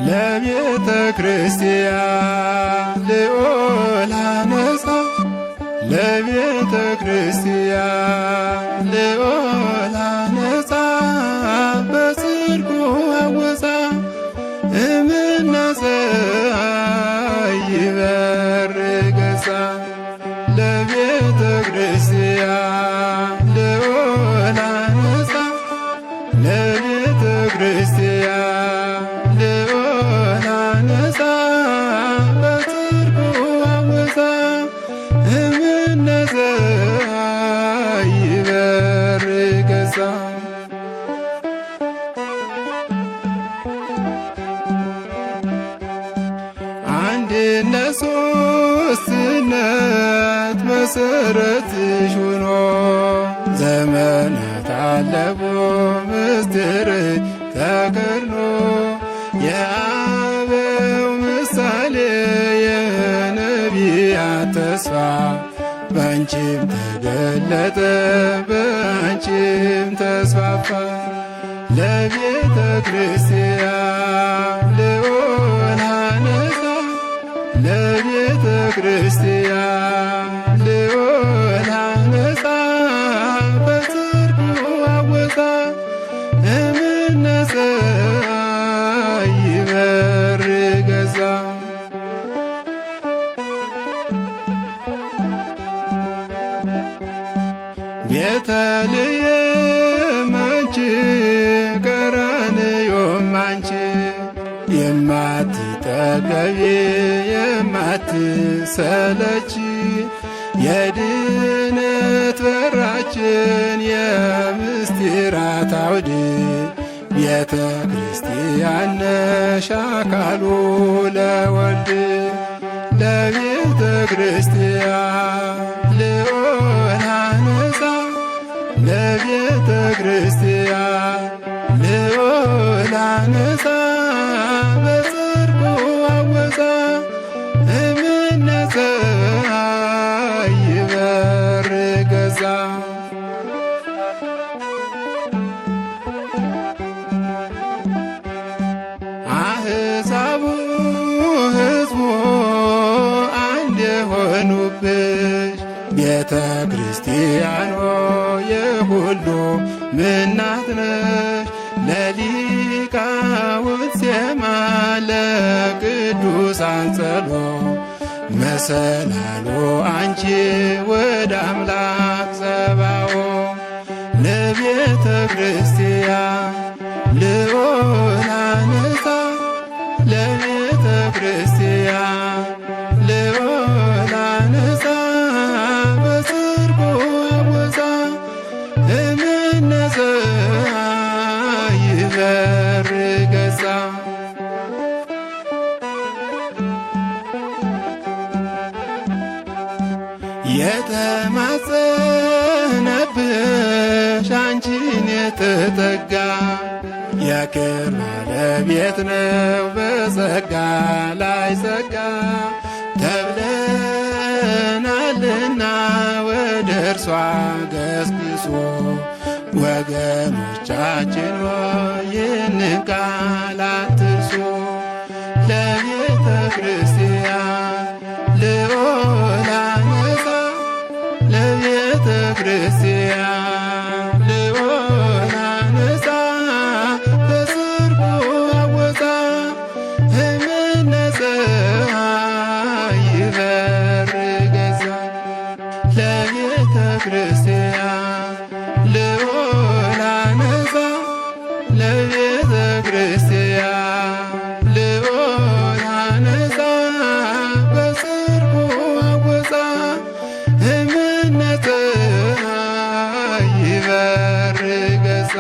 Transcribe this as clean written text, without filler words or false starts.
ለቤተ ክርስቲያን ልዑል አነጻ ለቤተ ክርስቲያን ልዑል አነጻ በጽድቁ አወፃ እምነ ፀሐይ ይበር ገጻ ለቤተ ክርስቲያን ልዑል አነጻ ለቤተ ክርስቲያን ልዑል አነጻ በጽድቁ አወፃ እምነ ፀሐይ ይበር ገጻ አንድነት ሦስትነት መሠረትሽ ሆኖ ዘመናት አለፉ ምስጢር ተከድኖ የአበው ምሳሌ የነቢያት ተስፋ በአንቺም ተገለጠ በአንቺም ተስፋፋ ለቤተ ክርስቲያን ልዑል አነጻ ለቤተ ክርስቲያን ልዑል አነጻ በጽድቁ አወፃ እምነ ፀሐይ ይበር ገጻ ቤተልሔም አንቺ ቀራንዮም አንቺ የማትጠገቢ የማትሰለች የድነት በራችን የምስጢራት አውድ ቤተ ክርስቲያን ነሽ አካሉ ለወልድ ለቤተ ክርስቲያን ልዑል አነጻ ለቤተ ክርስቲያን ልዑል አነጻ በጽድቁ አወፃ እምነ ፀሐይ ይበር ገጻ አሕዛቡ ሕዝቡ አንድ የሆኑብሽ ቤተ ክርስቲያን የሁሉ እናት ነሽ ለሊቃውንት ዜማ ለቅዱሳን ጸሎት መሰላሉ አንቺ ወደ አምላክ ጸባኦት ለቤተ ክርስቲያን ልዑል አነጻ ለቤተ ክርስቲያን ልዑል አነጻ በጽድቁ አወፃ እምነ ፀሐይ ይበር ገጻ የተማጸነብሽ አንቺን የተጠጋ የክብር ባለቤት ነው በጸጋ ላይ ጸጋ ተብለናልና ወደ እርሷ ገስግሶ ወገኖቻችን ይህንን ቃል አትርሱ ለቤተ ክርስቲያን ልዑል አነጻ ለቤተ ክርስቲያን ልዑል አነጻ በጽድቁ አወፃ እምነ ፀሐይ ይበር ገጻ ለቤተ ክርስቲያን ልዑል አነጻ ለቤተ ክርስቲያን ልዑል አነጻ በጽድቁ አወፃ እምነ ፀሐይ ይበር ገጻ